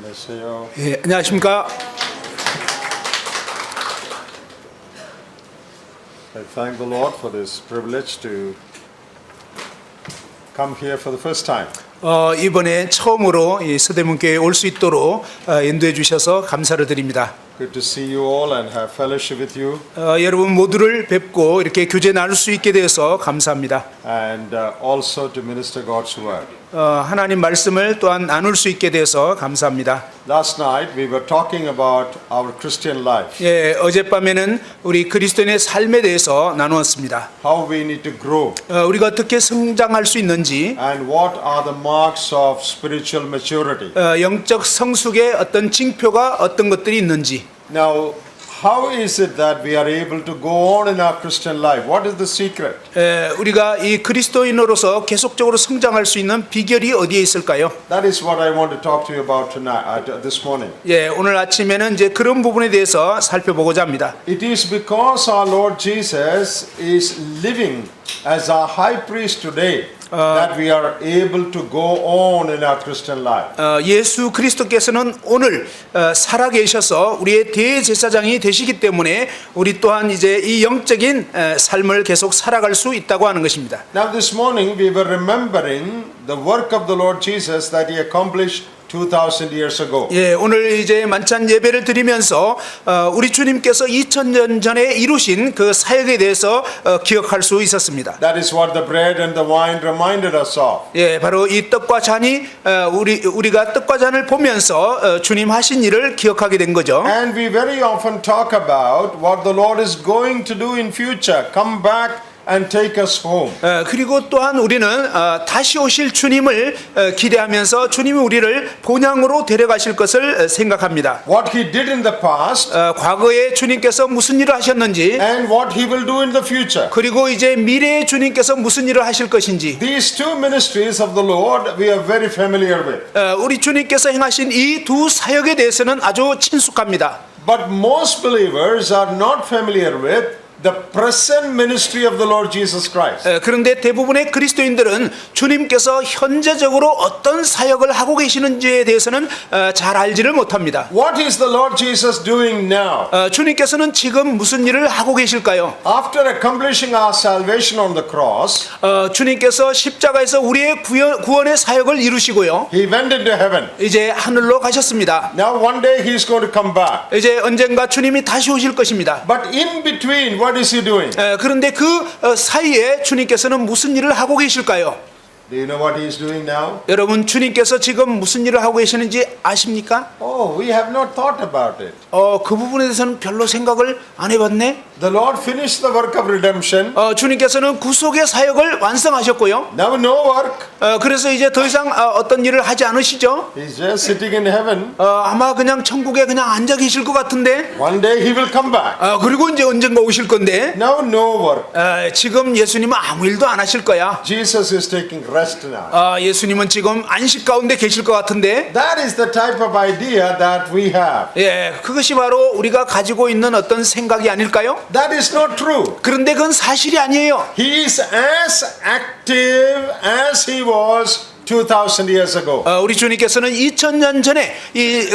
안녕하세요. 예, 안녕하십니까. I thank the Lord for this privilege to come here for the first time. 이번에 처음으로 이 서대문교회에 올 수 있도록 인도해 주셔서 감사를 드립니다. Good to see you all and have fellowship with you. 여러분 모두를 뵙고 이렇게 교제 나눌 수 있게 되어서 감사합니다. And also to minister God's word. 하나님 말씀을 또한 나눌 수 있게 되어서 감사합니다. Last night we were talking about our Christian life. 예, 어젯밤에는 우리 그리스도인의 삶에 대해서 나누었습니다. How we need to grow. 우리가 어떻게 성장할 수 있는지, And what are the marks of spiritual maturity. 영적 성숙의 어떤 징표가 어떤 것들이 있는지. Now, how is it that we are able to go on in our Christian life? What is the secret? 우리가 이 그리스도인으로서 계속적으로 성장할 수 있는 비결이 어디에 있을까요? That is what I want to talk to you about tonight, this morning. 예, 오늘 아침에는 이제 그런 부분에 대해서 살펴보고자 합니다. It is because our Lord Jesus is living as our high priest today that we are able to go on in our Christian life. 예수 그리스도께서는 오늘 살아계셔서 우리의 대제사장이 되시기 때문에 우리 또한 이제 이 영적인 삶을 계속 살아갈 수 있다고 하는 것입니다. Now this morning we were remembering the work of the Lord Jesus that he accomplished 2000 years ago. 예, 오늘 이제 만찬 예배를 드리면서 우리 주님께서 2000년 전에 이루신 그 사역에 대해서 기억할 수 있었습니다. That is what the bread and the wine reminded us of. 예, 바로 이 떡과 잔이 우리가 떡과 잔을 보면서 주님 하신 일을 기억하게 된 거죠. And we very often talk about what the Lord is going to do in future. Come back and take us home. 그리고 또한 우리는 다시 오실 주님을 기대하면서 주님이 우리를 본향으로 데려가실 것을 생각합니다. What he did in the past 과거에 주님께서 무슨 일을 하셨는지, and what he will do in the future. 그리고 이제 미래에 주님께서 무슨 일을 하실 것인지, These two ministries of the Lord we are very familiar with. 우리 주님께서 행하신 이 두 사역에 대해서는 아주 친숙합니다. But most believers are not familiar with the present ministry of the Lord Jesus Christ. 그런데 대부분의 그리스도인들은 주님께서 현재적으로 어떤 사역을 하고 계시는지에 대해서는 잘 알지를 못합니다. What is the Lord Jesus doing now? 주님께서는 지금 무슨 일을 하고 계실까요? After accomplishing our salvation on the cross, 주님께서 십자가에서 우리의 구원의 사역을 이루시고요. he went into heaven. 이제 하늘로 가셨습니다. Now one day he is going to come back. 이제 언젠가 주님이 다시 오실 것입니다. But in between, what is he doing? 그런데 그 사이에 주님께서는 무슨 일을 하고 계실까요? Do you know what he is doing now? 여러분, 주님께서 지금 무슨 일을 하고 계시는지 아십니까? Oh, we have not thought about it. 그 부분에 대해서는 별로 생각을 안 해봤네. The Lord finished the work of redemption. 주님께서는 구속의 사역을 완성하셨고요. Now no work. 그래서 이제 더 이상 어떤 일을 하지 않으시죠? He's just sitting in heaven. 아마 그냥 천국에 그냥 앉아 계실 것 같은데. One day he will come back. 그리고 이제 언젠가 오실 건데. Now no work. 지금 예수님은 아무 일도 안 하실 거야. Jesus is taking rest now. 예수님은 지금 안식 가운데 계실 것 같은데. That is the type of idea that we have. 예, 그것이 바로 우리가 가지고 있는 어떤 생각이 아닐까요? That is not true. 그런데 그건 사실이 아니에요. He is as active as he was 2000 years ago. 우리 주님께서는 2000년 전에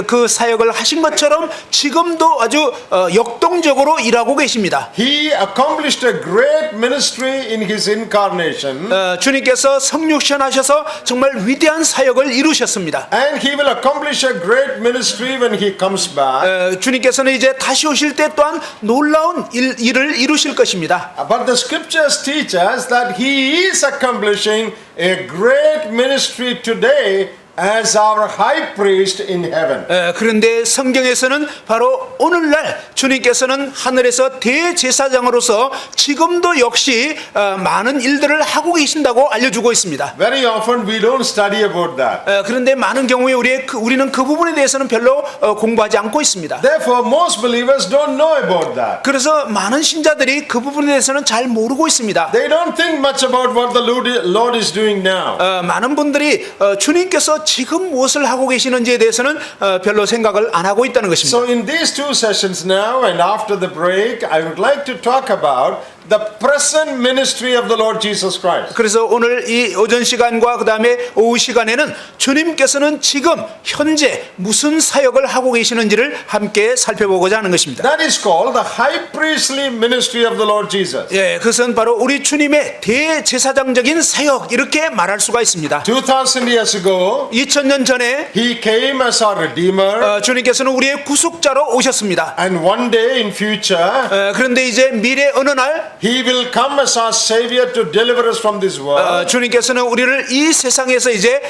그 사역을 하신 것처럼 지금도 아주 역동적으로 일하고 계십니다. He accomplished a great ministry in his incarnation. 주님께서 성육신하셔서 정말 위대한 사역을 이루셨습니다. And he will accomplish a great ministry when he comes back. 주님께서는 이제 다시 오실 때 또한 놀라운 일을 이루실 것입니다. But the scriptures teach us that he is accomplishing a great ministry today as our high priest in heaven. 그런데 성경에서는 바로 오늘날 주님께서는 하늘에서 대제사장으로서 지금도 역시 많은 일들을 하고 계신다고 알려주고 있습니다. Very often we don't study about that. 그런데 많은 경우에 우리는 그 부분에 대해서는 별로 공부하지 않고 있습니다. Therefore, most believers don't know about that. 그래서 많은 신자들이 그 부분에 대해서는 잘 모르고 있습니다. They don't think much about what the Lord is doing now. 많은 분들이 주님께서 지금 무엇을 하고 계시는지에 대해서는 별로 생각을 안 하고 있다는 것입니다. So in these two sessions now and after the break, I would like to talk about the present ministry of the Lord Jesus Christ. 그래서 오늘 이 오전 시간과 그 다음에 오후 시간에는 주님께서는 지금 현재 무슨 사역을 하고 계시는지를 함께 살펴보고자 하는 것입니다. That is called the high priestly ministry of the Lord Jesus. 예, 그것은 바로 우리 주님의 대제사장적인 사역 이렇게 말할 수가 있습니다. 2000 years ago, 2000년 전에 He came as our Redeemer, 주님께서는 우리의 구속자로 오셨습니다. and one day in future, 그런데 이제 미래 어느 날 He will come as our Savior to deliver us from this world. 주님께서는 우리를 이 세상에서 이제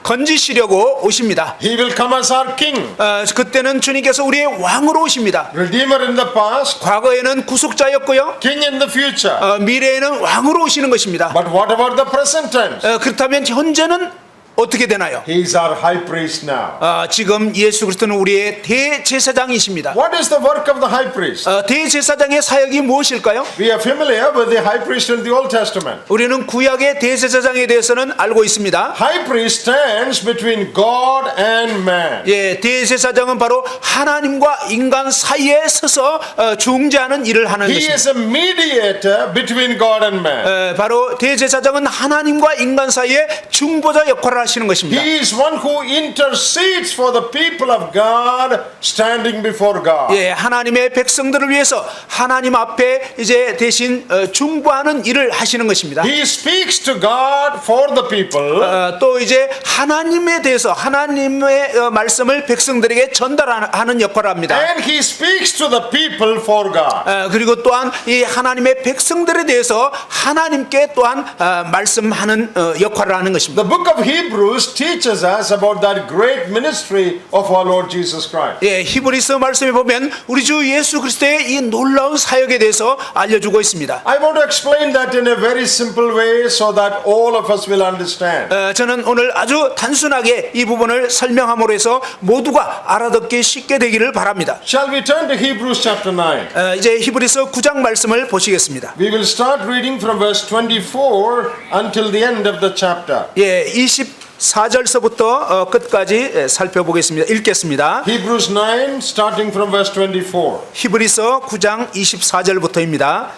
건지시려고 오십니다. He will come as our King. 그때는 주님께서 우리의 왕으로 오십니다. Redeemer in the past, 과거에는 구속자였고요. King in the future. 미래에는 왕으로 오시는 것입니다. But what about the present tense? 그렇다면 현재는 어떻게 되나요? He is our high priest now. 지금 예수 그리스도는 우리의 대제사장이십니다. What is the work of the high priest? 대제사장의 사역이 무엇일까요? We are familiar with the high priest in the Old Testament. 우리는 구약의 대제사장에 대해서는 알고 있습니다. High priest stands between God and man. 예, 대제사장은 바로 하나님과 인간 사이에 서서 중재하는 일을 하는 He 것입니다. is a mediator between God and man. 바로 대제사장은 하나님과 인간 사이에 중보자 역할을 하시는 것입니다. He is one who intercedes for the people of God standing before God. 예, 하나님의 백성들을 위해서 하나님 앞에 이제 대신 중보하는 일을 하시는 것입니다. He speaks to God for the people. 또 이제 하나님에 대해서 하나님의 말씀을 백성들에게 전달하는 역할을 합니다. And he speaks to the people for God. 그리고 또한 이 하나님의 백성들에 대해서 하나님께 또한 말씀하는 역할을 하는 것입니다. The book of Hebrews teaches us about that great ministry of our Lord Jesus Christ. 예, 히브리서 말씀에 보면 우리 주 예수 그리스도의 이 놀라운 사역에 대해서 알려주고 있습니다. I want to explain that in a very simple way so that all of us will understand. 저는 오늘 아주 단순하게 이 부분을 설명함으로 해서 모두가 알아듣기 쉽게 되기를 바랍니다. Shall we turn to Hebrews chapter 9? 이제 히브리서 9장 말씀을 보시겠습니다. We will start reading from verse 24 until the end of the chapter. 예, 24절서부터 끝까지 살펴보겠습니다. 읽겠습니다. Hebrews 9 starting from verse 24. 히브리서 9장 24절부터입니다.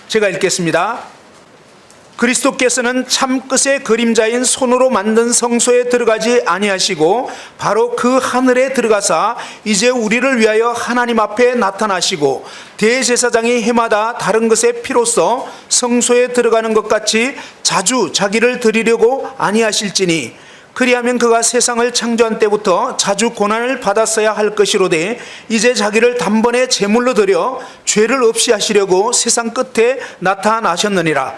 제가 읽겠습니다. 그리스도께서는 참끝의 그림자인 손으로 만든 성소에 들어가지 아니하시고 바로 그 하늘에 들어가사 이제 우리를 위하여 하나님 앞에 나타나시고 대제사장이 해마다 다른 것의 피로써 성소에 들어가는 것 같이 자주 자기를 드리려고 아니하실지니 그리하면 그가 세상을 창조한 때부터 자주 고난을 받았어야 할 것이로되 이제 자기를 단번에 제물로 드려 죄를 없이 하시려고 세상 끝에 나타나셨느니라.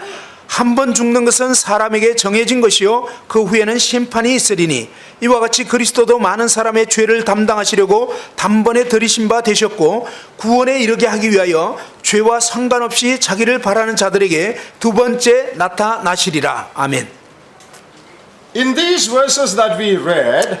한 번 죽는 것은 사람에게 정해진 것이요 그 후에는 심판이 있으리니 이와 같이 그리스도도 많은 사람의 죄를 담당하시려고 단번에 들이신 바 되셨고 구원에 이르게 하기 위하여 죄와 상관없이 자기를 바라는 자들에게 두 번째 나타나시리라. 아멘. In these verses that we read,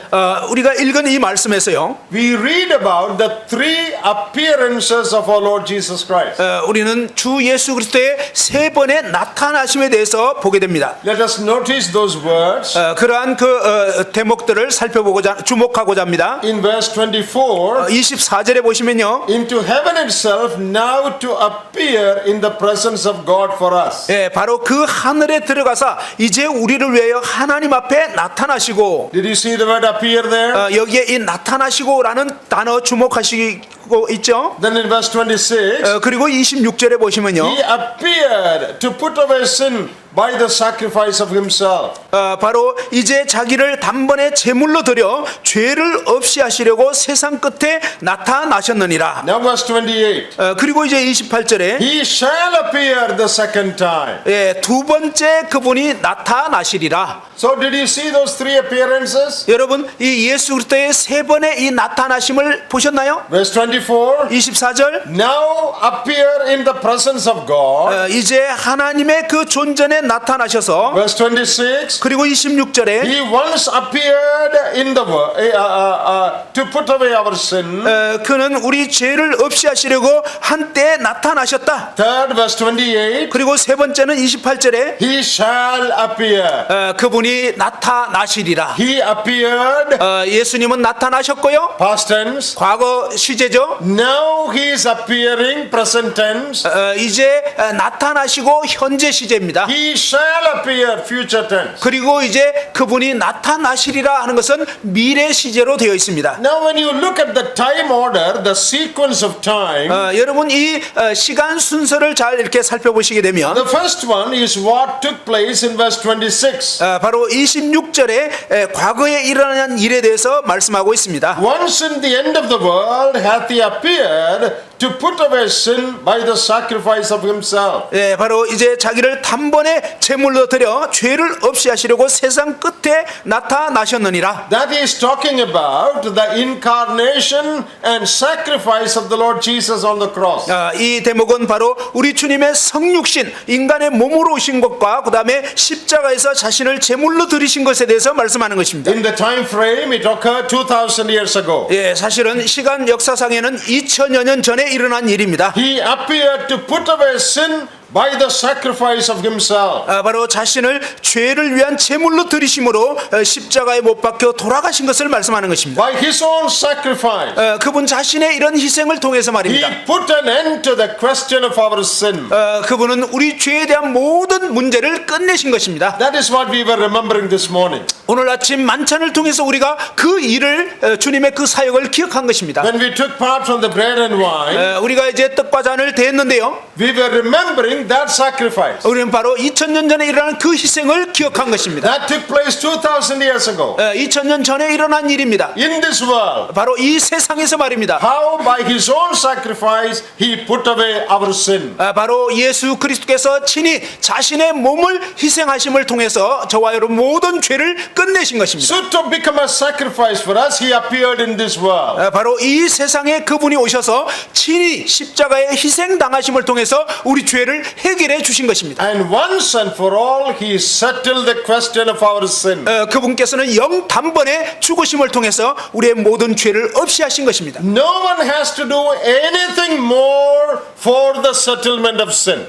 우리가 읽은 이 말씀에서요, we read about the three appearances of our Lord Jesus Christ. 우리는 주 예수 그리스도의 세 번의 나타나심에 대해서 보게 됩니다. Let us notice those words. 그러한 그 대목들을 살펴보고자 주목하고자 합니다. In verse 24, 24절에 보시면요, into heaven itself now to appear in the presence of God for us. 예, 바로 그 하늘에 들어가서 이제 우리를 위하여 하나님 앞에 나타나시고, Did you see the word appear there? 여기에 이 나타나시고라는 단어 주목하시고 있죠. Then in verse 26, 그리고 26절에 보시면요, He appeared to put away sin by the sacrifice of himself. 바로 이제 자기를 단번에 제물로 드려 죄를 없이 하시려고 세상 끝에 나타나셨느니라. Now verse 28, 그리고 이제 28절에 He shall appear the second time. 예, 두 번째 그분이 나타나시리라. So did you see those three appearances? 여러분, 이 예수 그리스도의 세 번의 이 나타나심을 보셨나요? Verse 24, 24절 now appear in the presence of God 이제 하나님의 그 존전에 나타나셔서 verse 26, 그리고 26절에 he once appeared in the world to put away our sin. 그는 우리 죄를 없이 하시려고 한때 나타나셨다. Third, verse 28, 그리고 세 번째는 28절에 he shall appear. 그분이 나타나시리라. He appeared, 예수님은 나타나셨고요. past tense. 과거 시제죠. Now he is appearing, present tense. 이제 나타나시고 현재 시제입니다. He shall appear, future tense. 그리고 이제 그분이 나타나시리라 하는 것은 미래 시제로 되어 있습니다. Now when you look at the time order, the sequence of time, 여러분 이 시간 순서를 잘 이렇게 살펴보시게 되면 the first one is what took place in verse 26. 바로 26절에 과거에 일어난 일에 대해서 말씀하고 있습니다. Once in the end of the world hath he appeared to put away sin by the sacrifice of himself. 바로 이제 자기를 단번에 제물로 드려 죄를 없이 하시려고 세상 끝에 나타나셨느니라. That is talking about the incarnation and sacrifice of the Lord Jesus on the cross. 이 대목은 바로 우리 주님의 성육신 인간의 몸으로 오신 것과 그 다음에 십자가에서 자신을 제물로 드리신 것에 대해서 말씀하는 것입니다. In the time frame, it occurred 2,000 years ago. 사실은 시간 역사상에는 2000여 년 전에 일어난 일입니다. He appeared to put away sin by the sacrifice of himself. 바로 자신을 죄를 위한 제물로 드리심으로 십자가에 못 박혀 돌아가신 것을 말씀하는 것입니다. By his own sacrifice, 그분 자신의 이런 희생을 통해서 말입니다. he put an end to the question of our sin. 그분은 우리 죄에 대한 모든 문제를 끝내신 것입니다. That is what we were remembering this morning. 오늘 아침 만찬을 통해서 우리가 그 일을 주님의 그 사역을 기억한 것입니다. When we took part from the bread and wine, 우리가 이제 떡과 잔을 대했는데요. we were remembering that sacrifice. 우리는 바로 2000년 전에 일어난 그 희생을 기억한 것입니다. That took place 2,000 years ago. 2000년 전에 일어난 일입니다. In this world, 바로 이 세상에서 말입니다. how by his own sacrifice he put away our sin. 바로 예수 그리스도께서 친히 자신의 몸을 희생하심을 통해서 저와 여러분 모든 죄를 끝내신 것입니다. So to become a sacrifice for us, he appeared in this world. 바로 이 세상에 그분이 오셔서 친히 십자가에 희생당하심을 통해서 우리 죄를 해결해 주신 것입니다. And once and for all, he settled the question of our sin. 그분께서는 영단번에 죽으심을 통해서 우리의 모든 죄를 없이 하신 것입니다. No one has to do anything more for the settlement of sin.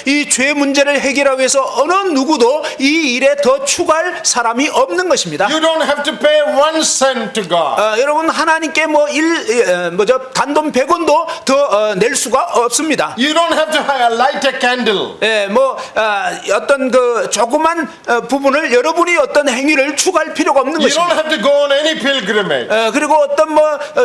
이 죄 문제를 해결하기 위해서 어느 누구도 이 일에 더 추가할 사람이 없는 것입니다. You don't have to pay 1 cent to God. 여러분 하나님께 단돈 100원도 더 낼 수가 없습니다. You don't have to light a candle. 어떤 그 조그만 부분을 여러분이 어떤 행위를 추가할 필요가 없는 You don't 것입니다. have to go on any pilgrimage. 그리고 어떤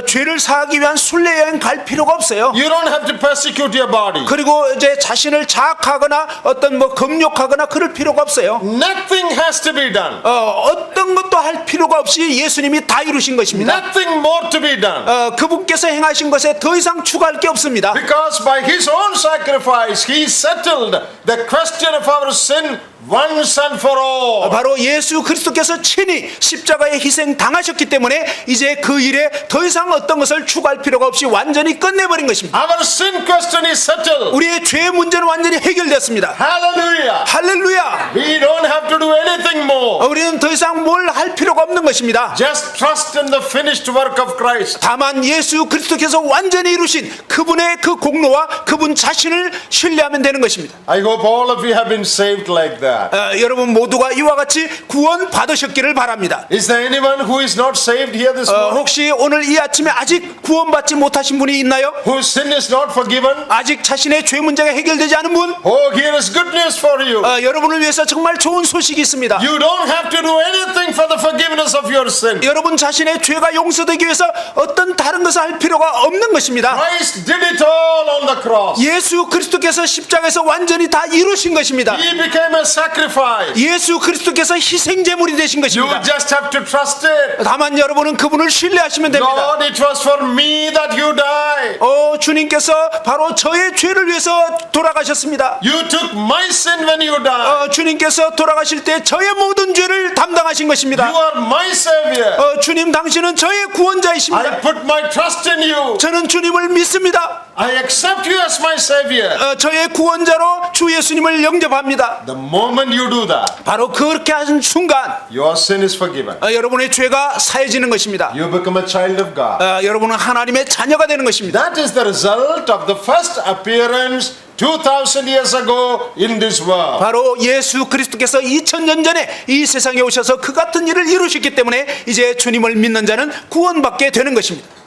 죄를 사하기 위한 순례 여행 갈 필요가 없어요. You don't have to persecute your body. 그리고 이제 자신을 자학하거나 어떤 금욕하거나 그럴 필요가 없어요. Nothing has to be done. 어떤 것도 할 필요가 없이 예수님이 다 이루신 것입니다. Nothing more to be done. 그분께서 행하신 것에 더 이상 추가할 게 없습니다. Because by his own sacrifice, he settled the question of our sin once and for all. 바로 예수 그리스도께서 친히 십자가에 희생 당하셨기 때문에 이제 그 일에 더 이상 어떤 것을 추가할 필요가 없이 완전히 끝내버린 것입니다. Our sin question is settled. 우리의 죄 문제는 완전히 해결되었습니다. Hallelujah. 할렐루야. We don't have to do anything more. 우리는 더 이상 뭘 할 필요가 없는 것입니다. Just trust in the finished work of Christ. 다만 예수 그리스도께서 완전히 이루신 그분의 그 공로와 그분 자신을 신뢰하면 되는 것입니다. I hope all of you have been saved like that. 여러분 모두가 이와 같이 구원 받으셨기를 바랍니다. Is there anyone who is not saved here this morning? 혹시 오늘 이 아침에 아직 구원받지 못하신 분이 있나요? Whose sin is not forgiven? 아직 자신의 죄 문제가 해결되지 않은 분? Oh, here is good news for you. 여러분을 위해서 정말 좋은 소식이 있습니다. You don't have to do anything for the forgiveness of your sin. 여러분 자신의 죄가 용서되기 위해서 어떤 다른 것을 할 필요가 없는 것입니다. Christ did it all on the cross. 예수 그리스도께서 십자가에서 완전히 다 이루신 것입니다. He became a sacrifice. 예수 그리스도께서 희생제물이 되신 You 것입니다. just have to trust it. 다만 여러분은 그분을 신뢰하시면 됩니다. Lord, it was for me that you died. 주님께서 바로 저의 죄를 위해서 돌아가셨습니다. You took my sin when you died. 주님께서 돌아가실 때 저의 모든 죄를 담당하신 것입니다. You are my savior. 주님 당신은 저의 구원자이십니다. I put my trust in you. 저는 주님을 믿습니다. I accept you as my Savior. 저의 구원자로 주 예수님을 영접합니다. The moment you do that, 바로 그렇게 하신 순간 your sin is forgiven. 여러분의 죄가 사해지는 것입니다. You become a child of God. 여러분은 하나님의 자녀가 되는 것입니다. That is the result of the first appearance 2000 years ago in this world. 바로 예수 그리스도께서 2000년 전에 이 세상에 오셔서 그 같은 일을 이루셨기 때문에 이제 주님을 믿는 자는 구원받게 되는 것입니다.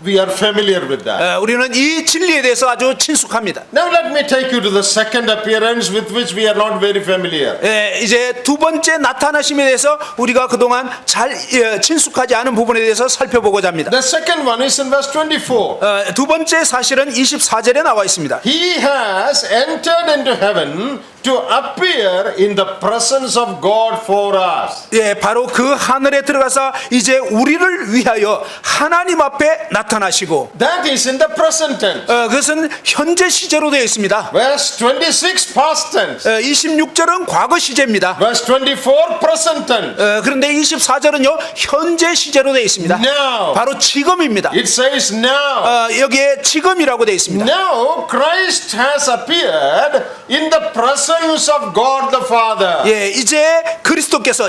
We are familiar with that. 우리는 이 진리에 대해서 아주 친숙합니다. Now let me take you to the second appearance with which we are not very familiar. 이제 두 번째 나타나심에 대해서 우리가 그동안 잘 친숙하지 않은 부분에 대해서 살펴보고자 합니다. The second one is in verse 24. 두 번째 사실은 24절에 나와 있습니다. He has entered into heaven to appear in the presence of God for us. 바로 그 하늘에 들어가서 이제 우리를 위하여 하나님 앞에 나타나시고 That is in the present tense. 그것은 현재 시제로 되어 있습니다. Verse 26 past tense. 26절은 과거 시제입니다. Verse 24 present tense. 그런데 24절은요 현재 시제로 되어 있습니다. Now. 바로 지금입니다. It says now. 여기에 지금이라고 되어 있습니다. Now Christ has appeared in the presence of God the Father. 이제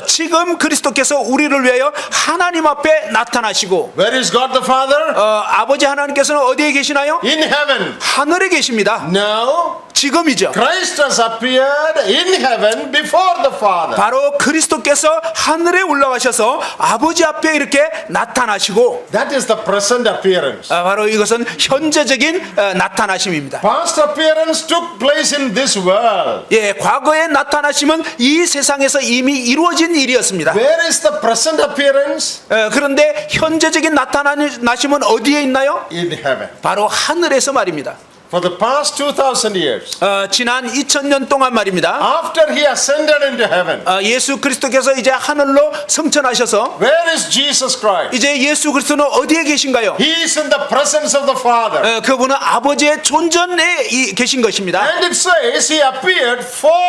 지금 그리스도께서 우리를 위하여 하나님 앞에 나타나시고 Where is God the Father? 아버지 하나님께서는 어디에 계시나요? In heaven. 하늘에 계십니다. Now 지금이죠. Christ has appeared in heaven before the Father. 바로 그리스도께서 하늘에 올라가셔서 아버지 앞에 이렇게 나타나시고 That is the present appearance. 바로 이것은 현재적인 나타나심입니다. Past appearance took place in this world. 과거의 나타나심은 이 세상에서 이미 이루어진 일이었습니다. Where is the present appearance? 그런데 현재적인 나타나심은 어디에 있나요? In heaven. 바로 하늘에서 말입니다. For the past 2000 years. 지난 2000년 동안 말입니다. After he ascended into heaven. 예수 그리스도께서 이제 하늘로 승천하셔서 Where is Jesus Christ? 이제 예수 그리스도는 어디에 계신가요? He is in the presence of the Father. 그분은 아버지의 존전에 계신 것입니다. And it says he appeared for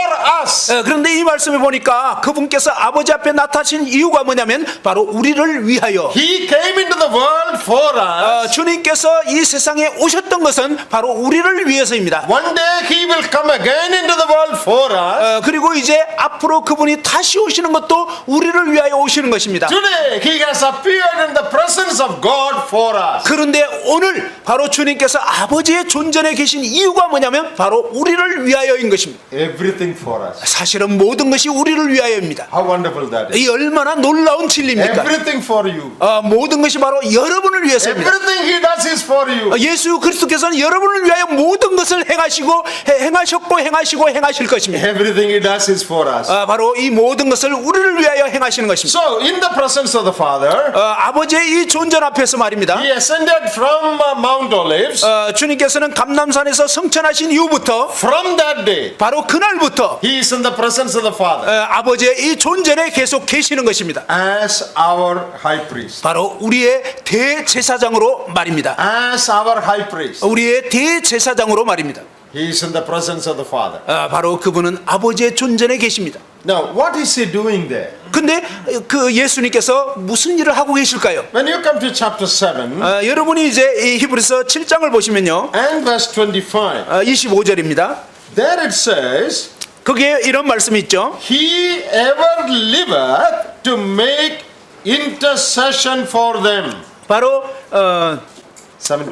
us. 그런데 이 말씀을 보니까 그분께서 아버지 앞에 나타나신 이유가 뭐냐면 바로 우리를 위하여 He came into the world for us. 주님께서 이 세상에 오셨던 것은 바로 우리를 위해서입니다. One day he will come again into the world for us. 그리고 이제 앞으로 그분이 다시 오시는 것도 우리를 위하여 오시는 것입니다. Today he has appeared in the presence of God for us. 그런데 오늘 바로 주님께서 아버지의 존전에 계신 이유가 뭐냐면 바로 우리를 위하여인 것입니다. Everything for us. 사실은 모든 것이 우리를 위하여입니다. How wonderful that is. 이 얼마나 놀라운 진리입니까? Everything for you. 모든 것이 바로 여러분을 위해서입니다. Everything he does is for you. 예수 그리스도께서는 여러분을 위하여 모든 것을 행하셨고 행하실 것입니다. Everything he does is for us. 바로 이 모든 것을 우리를 위하여 행하시는 것입니다. So in the presence of the Father, 아버지의 이 존전 앞에서 말입니다. he ascended from Mount Olives. 주님께서는 감람산에서 승천하신 이후부터 From that day, 바로 그날부터 he is in the presence of the Father 아버지의 이 존전에 계속 계시는 것입니다. as our high priest. 바로 우리의 대제사장으로 말입니다. As our high priest. 우리의 대제사장으로 말입니다. He is in the presence of the Father. 바로 그분은 아버지의 존전에 계십니다. Now, what is he doing there? 근데 그 예수님께서 무슨 일을 하고 계실까요? When you come to chapter 7 여러분이 이제 이 히브리서 7장을 보시면요. and verse 25, 25절입니다. there it says, 거기에 이런 말씀이 있죠. He ever liveth to make intercession for them. 바로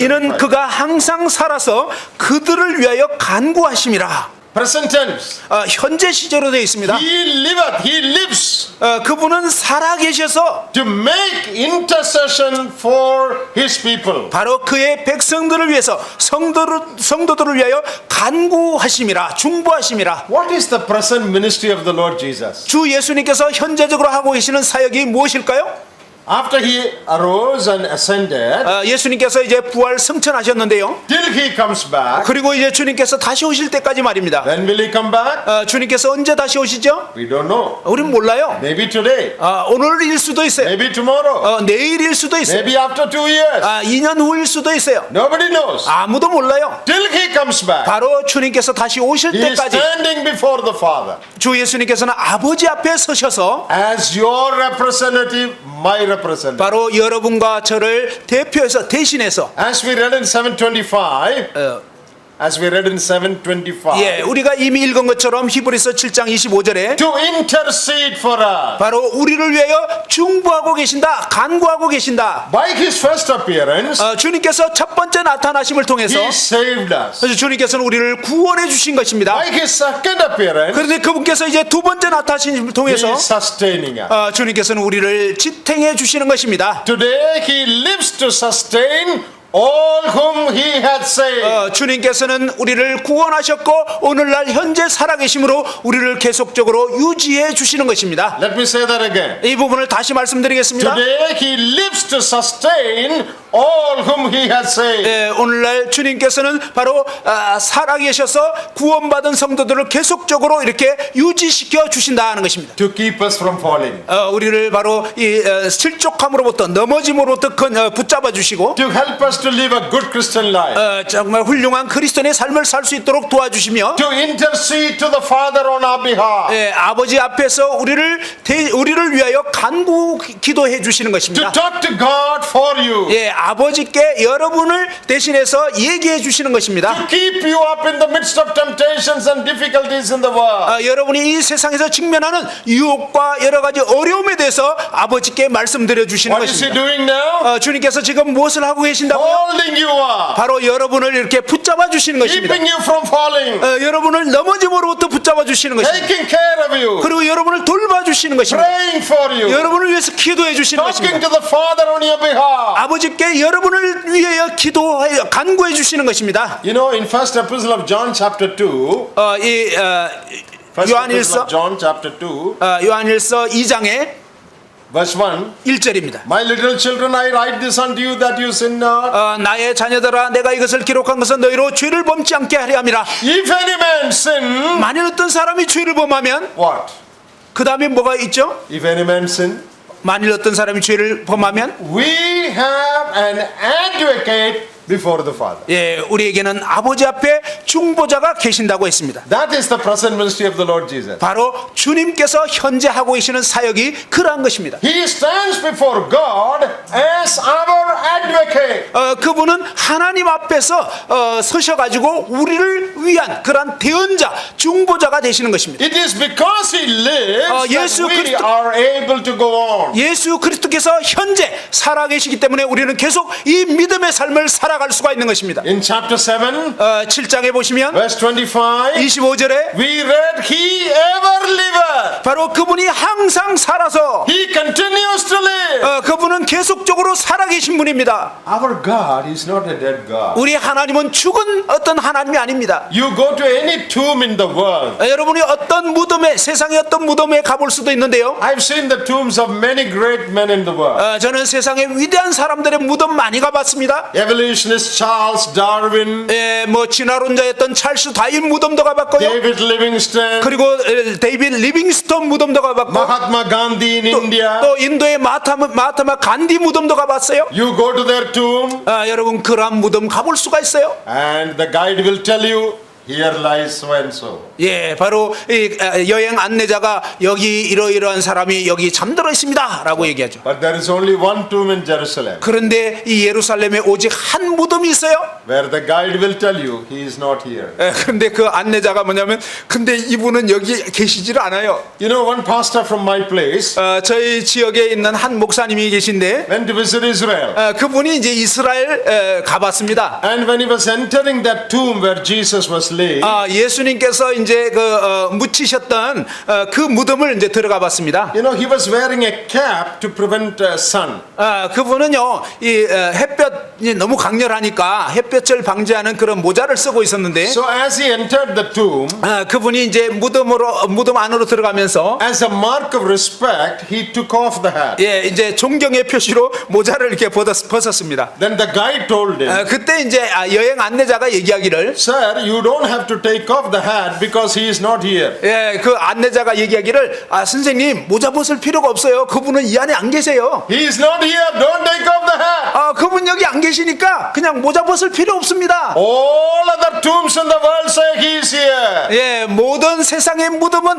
이는 7:25. 그가 항상 살아서 그들을 위하여 간구하심이라. Present tense. 현재 시제로 되어 있습니다. He liveth, he lives 그분은 살아 계셔서 to make intercession for his people. 바로 그의 백성들을 위해서 성도들을 위하여 간구하심이라, 중보하심이라. What is the present ministry of the Lord Jesus? 주 예수님께서 현재적으로 하고 계시는 사역이 무엇일까요? After he arose and ascended, 예수님께서 이제 부활 승천하셨는데요. till he comes back. 그리고 이제 주님께서 다시 오실 때까지 말입니다. When will he come back? 주님께서 언제 다시 오시죠? We don't know. 우린 몰라요. Maybe today, 오늘일 수도 있어요. maybe tomorrow, 내일일 수도 있어요. maybe after 2 years. 2년 후일 수도 있어요. Nobody knows. 아무도 몰라요. Till he comes back, 바로 주님께서 다시 오실 he is 때까지 standing before the Father 주 예수님께서는 아버지 앞에 서셔서 as your representative, my represent. 바로 여러분과 저를 대표해서 대신해서 As we read in 725, as we read in 725, 예, 우리가 이미 읽은 것처럼 히브리서 7장 25절에 to intercede for us. 바로 우리를 위하여 중보하고 계신다, 간구하고 계신다. By his first appearance, 주님께서 첫 번째 나타나심을 통해서 he saved us. 그래서 주님께서는 우리를 구원해 주신 것입니다. By his second appearance, 그런데 그분께서 이제 두 번째 나타나심을 he 통해서 is sustaining us. 주님께서는 우리를 지탱해 주시는 것입니다. Today he lives to sustain all whom he had saved. 주님께서는 우리를 구원하셨고 오늘날 현재 살아계심으로 우리를 계속적으로 유지해 주시는 것입니다. Let me say that again. 이 부분을 다시 말씀드리겠습니다. Today he lives to sustain all whom he has saved. 예, 오늘날 주님께서는 바로 살아계셔서 구원받은 성도들을 계속적으로 이렇게 유지시켜 주신다는 것입니다. To keep us from falling. 우리를 바로 이 실족함으로부터 넘어짐으로부터 붙잡아 주시고 To help us to live a good Christian life. 정말 훌륭한 그리스도인의 삶을 살 수 있도록 도와주시며 To intercede to the Father on our behalf. 예, 아버지 앞에서 우리를 위하여 간구 기도해 주시는 To 것입니다. talk to God for you. 예, 아버지께 여러분을 대신해서 얘기해 주시는 것입니다. To keep you up in the midst of temptations and difficulties in the world. 여러분이 이 세상에서 직면하는 유혹과 여러 가지 어려움에 대해서 아버지께 말씀드려 주시는 What is he 것입니다. doing now? 주님께서 지금 무엇을 하고 계신다고요? Holding you up. 바로 여러분을 이렇게 붙잡아 주시는 것입니다. Keeping you from falling. 여러분을 넘어짐으로부터 붙잡아 주시는 것입니다. Taking care of you. 그리고 여러분을 돌봐 주시는 것입니다. Praying for you. 여러분을 위해서 기도해 주시는 Talking 것입니다. to the Father on your behalf. 아버지께 여러분을 위하여 기도하여 간구해 주시는 것입니다. You know, in First Epistle of John chapter 2, First Epistle 요한일서 of John chapter 2, 요한일서 2장의 verse 1, 1절입니다. My little children, I write this unto you that you sin not. 나의 자녀들아 내가 이것을 기록한 것은 너희로 죄를 범치 않게 하려 함이라. If any man sin, 만일 어떤 사람이 죄를 범하면 what? 그 다음에 뭐가 있죠? If any man sin, 만일 어떤 사람이 죄를 범하면 we have an advocate before the Father. 예, 우리에게는 아버지 앞에 중보자가 계신다고 했습니다. That is the present ministry of the Lord Jesus. 바로 주님께서 현재 하고 계시는 사역이 그러한 것입니다. He stands before God as our advocate. 그분은 하나님 앞에서 서셔가지고 우리를 위한 그러한 대언자, 중보자가 되시는 것입니다. It is because He lives 예수 that we 그리스도- are able to go on. 예수 그리스도께서 현재 살아계시기 때문에 우리는 계속 이 믿음의 삶을 살아갈 수가 있는 것입니다. In chapter 7, 7장에 보시면 verse 25, 25절에 we read, He ever liveth. 바로 그분이 항상 살아서 He continues to live. 그분은 계속적으로 살아계신 분입니다. Our God is not a dead God. 우리 하나님은 죽은 어떤 하나님이 아닙니다. You go to any tomb in the world. 여러분이 어떤 무덤에, 세상의 어떤 무덤에 가볼 수도 있는데요. I've seen the tombs of many great men in the world. 저는 세상의 위대한 사람들의 무덤 많이 가봤습니다. Evolutionist Charles Darwin, 예, 뭐 진화론자였던 찰스 다윈 무덤도 가봤고요. David Livingstone, 그리고 데이비드 리빙스톤 무덤도 가봤고, Mahatma Gandhi in India. 또 인도의 마하타마 간디 무덤도 가봤어요. You go to their tomb 여러분 그러한 무덤 가볼 수가 있어요. and the guide will tell you, here lies so and so. 예, 바로 이 여행 안내자가 여기 이러이러한 사람이 여기 잠들어 있습니다라고 얘기하죠. But there is only one tomb in Jerusalem 그런데 이 예루살렘에 오직 한 무덤이 있어요. where the guide will tell you he is not here. 근데 그 안내자가 뭐냐면, 근데 이분은 여기 계시질 않아요. You know, one pastor from my place 저희 지역에 있는 한 목사님이 계신데, went to visit Israel. 그분이 이제 이스라엘 가봤습니다. And when he was entering that tomb where Jesus was laid, 예수님께서 이제 묻히셨던 그 무덤을 이제 들어가 봤습니다. you know, he was wearing a cap to prevent sun. 그분은요, 이 햇볕이 너무 강렬하니까 햇볕을 방지하는 그런 모자를 쓰고 있었는데, So as he entered the tomb, 그분이 이제 무덤 안으로 들어가면서 as a mark of respect, he took off the hat. 예, 이제 존경의 표시로 모자를 이렇게 벗었습니다. Then the guide told him, 그때 이제 여행 안내자가 얘기하기를, Sir, you don't have to take off the hat because he is not here. 예, 그 안내자가 얘기하기를 선생님 모자 벗을 필요가 없어요. 그분은 이 안에 안 계세요. He is not here. Don't take off the hat. 그분 여기 안 계시니까 그냥 모자 벗을 필요 없습니다. All other tombs in the world say he is here. 예, 모든 세상의 무덤은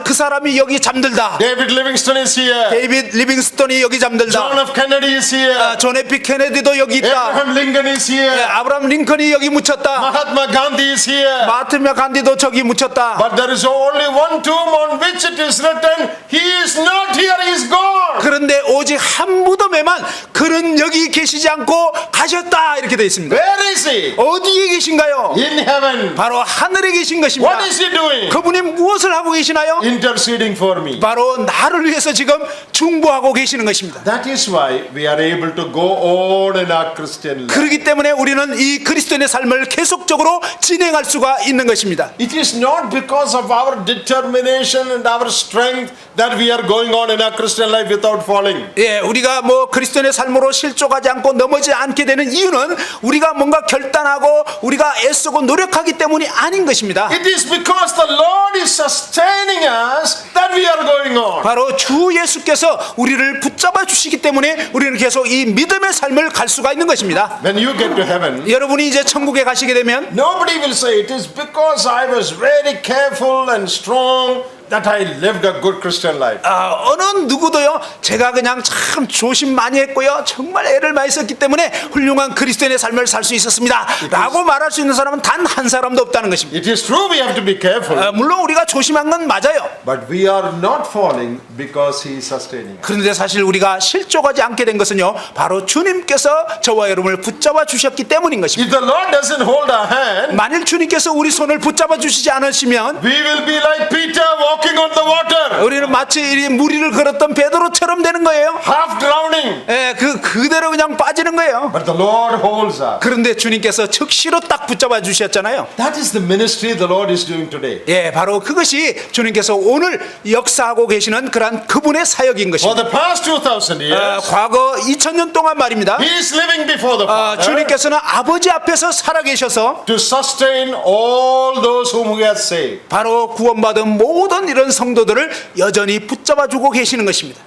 그 사람이 여기 잠들다. David Livingstone is here. 데이빗 리빙스턴이 여기 잠들다. John F. Kennedy is here. 존 F 케네디도 여기 있다. Abraham Lincoln is here. 예, 아브라함 링컨이 여기 묻혔다. Mahatma Gandhi is here. 마하트마 간디도 저기 묻혔다. But there is only one tomb on which it is written, he is not here, he is gone. 그런데 오직 한 무덤에만 그는 여기 계시지 않고 가셨다 이렇게 되어 있습니다. Where is he? 어디에 계신가요? In heaven. 바로 하늘에 계신 것입니다. What is he doing? 그분이 무엇을 하고 계시나요? Interceding for me. 바로 나를 위해서 지금 중보하고 계시는 것입니다. That is why we are able to go on in our Christian life. 그렇기 때문에 우리는 이 그리스도인의 삶을 계속적으로 진행할 수가 있는 것입니다. It is not because of our determination and our strength that we are going on in our Christian life without falling. 예, 우리가 뭐 그리스도인의 삶으로 실족하지 않고 넘어지지 않게 되는 이유는 우리가 뭔가 결단하고 우리가 애쓰고 노력하기 때문이 아닌 것입니다. It is because the Lord is sustaining us that we are going on. 바로 주 예수께서 우리를 붙잡아 주시기 때문에 우리는 계속 이 믿음의 삶을 갈 수가 있는 것입니다. When you get to heaven, 여러분이 이제 천국에 가시게 되면 nobody will say it is because I was very careful and strong that I lived a good Christian life. 어느 누구도요 제가 그냥 참 조심 많이 했고요 정말 애를 많이 썼기 때문에 훌륭한 그리스도인의 삶을 살 수 있었습니다 라고 말할 수 있는 사람은 단 한 사람도 없다는 것입니다. It is true we have to be careful, 물론 우리가 조심한 건 맞아요. but we are not falling because He is sustaining us. 그런데 사실 우리가 실족하지 않게 된 것은요 바로 주님께서 저와 여러분을 붙잡아 주셨기 때문인 것입니다. If the Lord doesn't hold our hand, 만일 주님께서 우리 손을 붙잡아 주시지 않으시면 we will be like Peter walking on the water, 우리는 마치 이 무리를 걸었던 베드로처럼 되는 거예요. half drowning. 예, 그대로 그냥 빠지는 거예요. But the Lord holds us. 그런데 주님께서 즉시로 딱 붙잡아 주셨잖아요. That is the ministry the Lord is doing today. 예, 바로 그것이 주님께서 오늘 역사하고 계시는 그러한 그분의 사역인 For 것입니다. the past 2,000 years, 과거 2000년 동안 말입니다. He is living before the Father 주님께서는 아버지 앞에서 살아계셔서 to sustain all those whom He has saved. 바로 구원받은 모든 이런 성도들을 여전히 붙잡아주고 계시는 것입니다.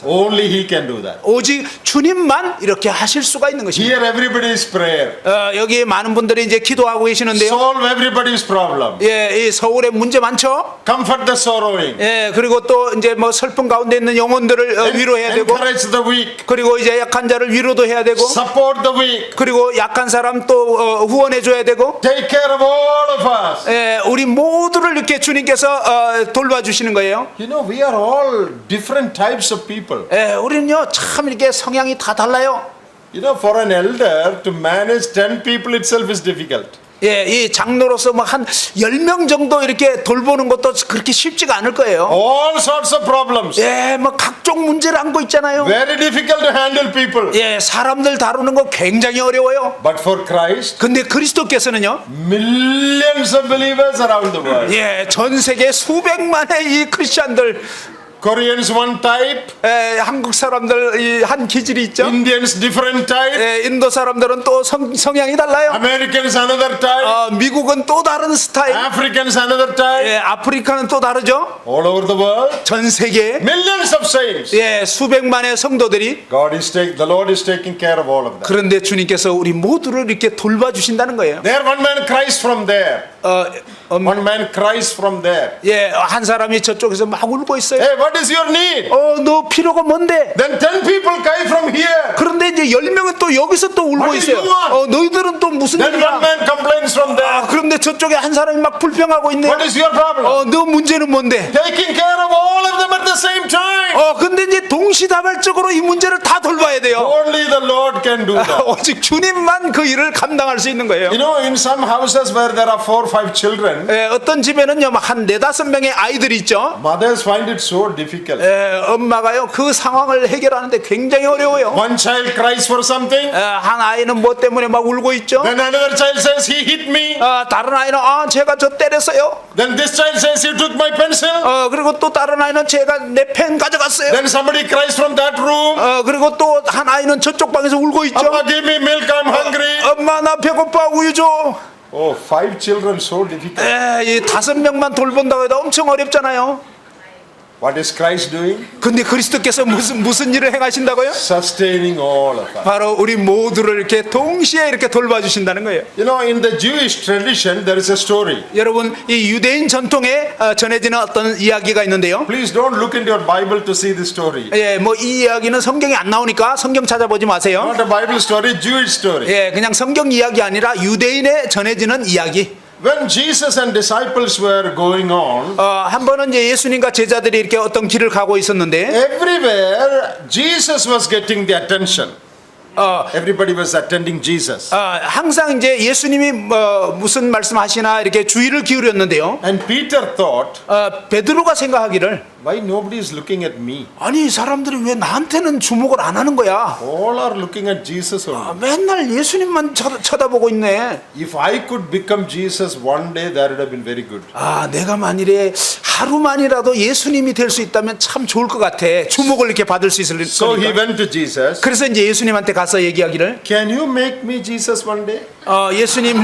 Only He can do that. 오직 주님만 이렇게 하실 수가 있는 것입니다. Here everybody's prayer. 여기 많은 분들이 이제 기도하고 계시는데요. Solve everybody's problem. 예, 이 서울에 문제 많죠. Comfort the sorrowing. 예, 그리고 또 이제 뭐 슬픔 가운데 있는 영혼들을 위로해야 되고, Encourage the weak. 그리고 이제 약한 자를 위로도 해야 되고, Support the weak. 그리고 약한 사람 또 후원해줘야 되고, Take care of all of us. 예, 우리 모두를 이렇게 주님께서 돌봐주시는 거예요. You know, we are all different types of people. 예, 우리는요 참 이렇게 성향이 다 달라요. You know, for an elder to manage 10 people itself is difficult. 예, 이 장로로서 뭐 한 10명 정도 이렇게 돌보는 것도 그렇게 쉽지가 않을 거예요. All sorts of problems. 예, 뭐 각종 문제를 안고 있잖아요. Very difficult to handle people. 예, 사람들 다루는 거 굉장히 어려워요. But for Christ, 근데 그리스도께서는요, millions of believers around the world. 예, 전 세계 수백만의 이 크리스천들, Koreans one type, 예, 한국 사람들 이 한 기질이 있죠. Indians different type, 예, 인도 사람들은 또 성향이 달라요. Americans another type, 미국은 또 다른 스타일. Africans another type. 예, 아프리카는 또 다르죠. All over the world, 전 세계 millions of saints. 예, 수백만의 성도들이. The Lord is taking care of all of them. 그런데 주님께서 우리 모두를 이렇게 돌봐주신다는 거예요. There one man cries from there. One man cries from there. 예, 한 사람이 저쪽에서 막 울고 있어요. Hey, what is your need? 너 필요가 뭔데? Then 10 people cry from here. 그런데 이제 10명은 또 여기서 또 울고 What do 있어요. you want? 너희들은 또 무슨 Then one 일이야? man complains from there. 그런데 저쪽에 한 사람이 막 불평하고 있네. What is your problem? 너 문제는 뭔데? Taking care of all of them at the same time. 근데 이제 동시다발적으로 이 문제를 다 돌봐야 돼요. Only the Lord can do that. 오직 주님만 그 일을 감당할 수 있는 거예요. You know, in some houses where there are 4 or 5 children, 어떤 집에는요, 막 한 4-5명의 아이들이 있죠. mothers find it so difficult. 엄마가요, 그 상황을 해결하는데 굉장히 어려워요. One child cries for something, 한 아이는 뭐 때문에 막 울고 있죠. then another child says he hit me, 다른 아이는 제가 저 때렸어요. then this child says he took my pencil, 그리고 또 다른 아이는 제가 내 펜 가져갔어요. then somebody cries from that room, 그리고 또 한 아이는 저쪽 방에서 울고 있죠. Papa give me milk, I'm hungry. 엄마 나 배고파 우유 줘. Oh, 5 children, so difficult. 이 5명만 돌본다고 해도 엄청 어렵잖아요. What is Christ doing? 근데 그리스도께서 무슨 일을 행하신다고요? Sustaining all of us. 바로 우리 모두를 이렇게 동시에 이렇게 돌봐주신다는 거예요. You know, in the Jewish tradition, there is a story. 여러분, 이 유대인 전통에 전해지는 어떤 이야기가 있는데요. Please don't look into your Bible to see this story. 예, 뭐 이 이야기는 성경에 안 나오니까 성경 찾아보지 마세요. Not a Bible story, Jewish story. 예, 그냥 성경 이야기 아니라 유대인에 전해지는 이야기. When Jesus and disciples were going on, 한 번은 이제 예수님과 제자들이 이렇게 어떤 길을 가고 있었는데, everywhere Jesus was getting the attention. Everybody was attending Jesus. 항상 이제 예수님이 무슨 말씀하시나 이렇게 주의를 기울였는데요. And Peter thought, 베드로가 생각하기를 why nobody is looking at me? 아니 사람들이 왜 나한테는 주목을 안 하는 거야? All are looking at Jesus only. 맨날 예수님만 쳐다보고 있네. If I could become Jesus one day, that would have been very good. 내가 만일에 하루만이라도 예수님이 될 수 있다면 참 좋을 것 같아. 주목을 이렇게 받을 수 있을 So he 거니까. went to Jesus. 그래서 이제 예수님한테 가서 얘기하기를, Can you make me Jesus one day? 예수님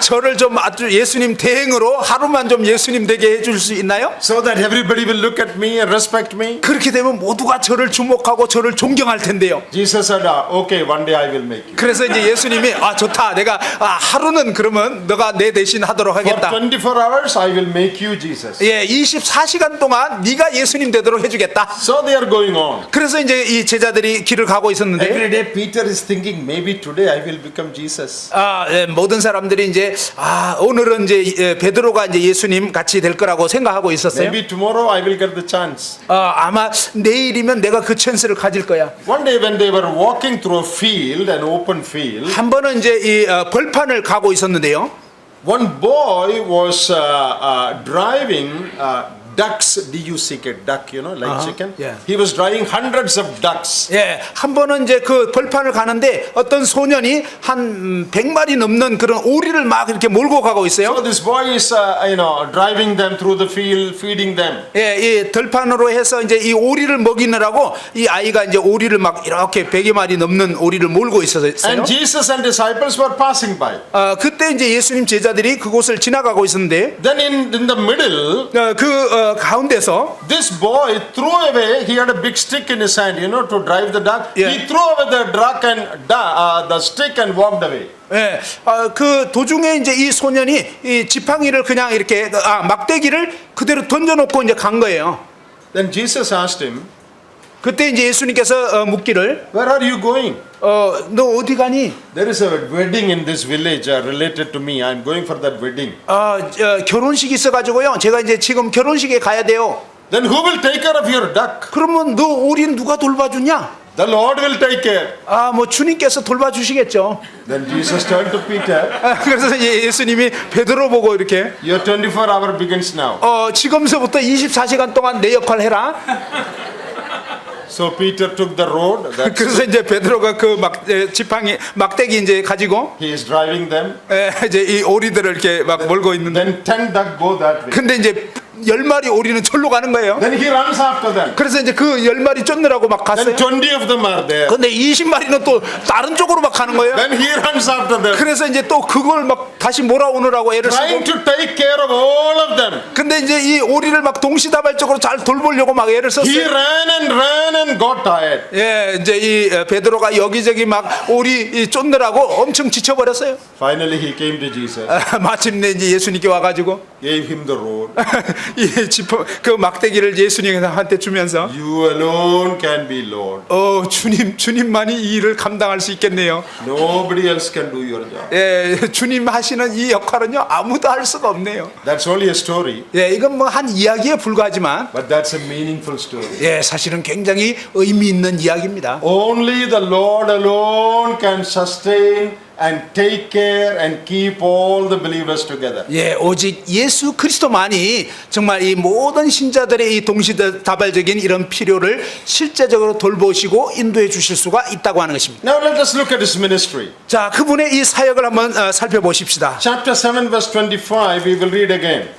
저를 좀 아주 예수님 대행으로 하루만 좀 예수님 되게 해줄 수 있나요? So that everybody will look at me and respect me. 그렇게 되면 모두가 저를 주목하고 저를 존경할 텐데요. Jesus said, okay, one day I will make you. 그래서 이제 예수님이 좋다. 내가 하루는 그러면 너가 내 대신 하도록 For 하겠다. 24 hours, I will make you Jesus. 예, 24시간 동안 네가 예수님 되도록 해주겠다. So they are going on. 그래서 이제 이 제자들이 길을 가고 있었는데, Every day Peter is thinking, maybe today I will become Jesus. 모든 사람들이 이제 오늘은 이제 베드로가 이제 예수님 같이 될 거라고 생각하고 있었어요. Maybe tomorrow I will get the chance. 아마 내일이면 내가 그 찬스를 가질 거야. One day when they were walking through a field, an open field, 한 번은 이제 이 벌판을 가고 있었는데요. one boy was driving ducks, D-U-C-K, duck, you know, like chicken. yeah. He was driving hundreds of ducks. 예, 한 번은 이제 그 벌판을 가는데 어떤 소년이 한 100마리 넘는 그런 오리를 막 이렇게 몰고 가고 So 있어요. this boy is, driving them through the field, feeding them. 예, 이 들판으로 해서 이제 이 오리를 먹이느라고 이 아이가 이제 오리를 막 이렇게 100여 마리 넘는 오리를 몰고 있었어요. And Jesus and disciples were passing by. 그때 이제 예수님 제자들이 그곳을 지나가고 있었는데, Then in the middle, 가운데서 this boy threw away, he had a big stick in his hand, to drive the duck. Yeah. He threw away the duck and the stick and walked away. 예, 그 도중에 이제 이 소년이 이 지팡이를 그냥 이렇게 막대기를 그대로 던져놓고 이제 간 거예요. Then Jesus asked him, 그때 이제 예수님께서 묻기를, where are you going? 너 어디 가니? There is a wedding in this village related to me. I'm going for that wedding. 결혼식이 있어가지고요. 제가 이제 지금 결혼식에 가야 돼요. Then who will take care of your duck? 그러면 너 오리는 누가 돌봐주냐? The Lord will take care. 뭐 주님께서 돌봐주시겠죠. Then Jesus turned to Peter. 그래서 예수님이 베드로 보고 이렇게, Your 24-hour begins now. 지금서부터 24시간 동안 내 역할 해라. So Peter took the road. 그래서 이제 베드로가 그 지팡이 막대기 이제 가지고 He is driving them. 이제 이 오리들을 이렇게 막 몰고 있는데, Then 10 duck go that way. 근데 이제 10마리 오리는 절로 가는 거예요. Then he runs after them. 그래서 이제 그 10마리 쫓느라고 막 갔어요. Then 20 of them are there. 근데 20마리는 또 다른 쪽으로 막 가는 거예요. Then he runs after them. 그래서 이제 또 그걸 막 다시 몰아오느라고 애를 Trying 쓰고, to take care of all of them. 근데 이제 이 오리를 막 동시다발적으로 잘 돌보려고 막 애를 He 썼어요. ran and got tired. 예, 이제 이 베드로가 여기저기 막 오리 쫓느라고 엄청 지쳐버렸어요. Finally he came to Jesus. 마침내 이제 예수님께 와가지고 Gave him the road. 이 그 막대기를 예수님한테 주면서, You alone can be Lord. 주님만이 이 일을 감당할 수 있겠네요. Nobody else can do your job. 예, 주님 하시는 이 역할은요 아무도 할 수가 없네요. That's only a story, 예, 이건 뭐 한 이야기에 불과하지만, but that's a meaningful story. 예, 사실은 굉장히 의미 있는 이야기입니다. Only the Lord alone can sustain and take care and keep all the believers together. 예, 오직 예수 그리스도만이 정말 이 모든 신자들의 이 동시다발적인 이런 필요를 실제적으로 돌보시고 인도해 주실 수가 있다고 하는 것입니다. Now let us look at his ministry. 자, 그분의 이 사역을 한번 살펴보십시다. Chapter 7 verse 25 we will read again.